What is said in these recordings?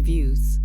reviews.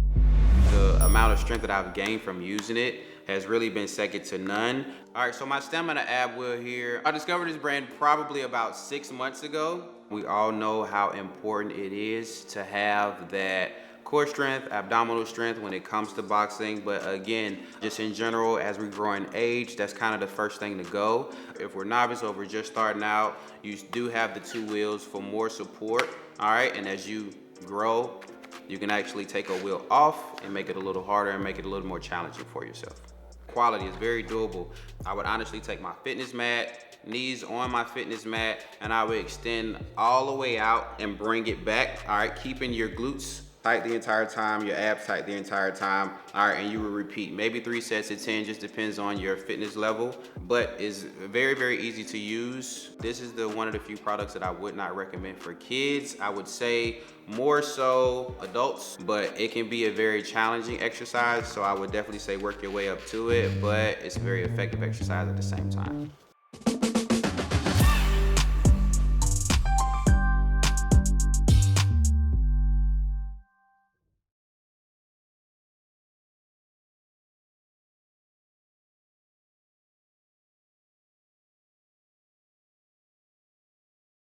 The amount of strength that I've gained from using it has really been second to none. All right, so my stamina ab wheel here, I discovered this brand probably about 6 months ago. We all know how important it is to have that core strength, abdominal strength when it comes to boxing. But again, just in general, as we grow in age, that's kind of the first thing to go. If we're novice or we're just starting out, you do have the 2 wheels for more support, all right? And as you grow, you can actually take a wheel off and make it a little harder and make it a little more challenging for yourself. Quality is very doable. I would honestly take my fitness mat, knees on my fitness mat, and I would extend all the way out and bring it back, all right? Keeping your glutes tight the entire time, your abs tight the entire time, all right? And you will repeat maybe 3 sets of 10, just depends on your fitness level, but it's very, very easy to use. This is one of the few products that I would not recommend for kids. I would say more so adults, but it can be a very challenging exercise, so I would definitely say work your way up to it, but it's a very effective exercise at the same time.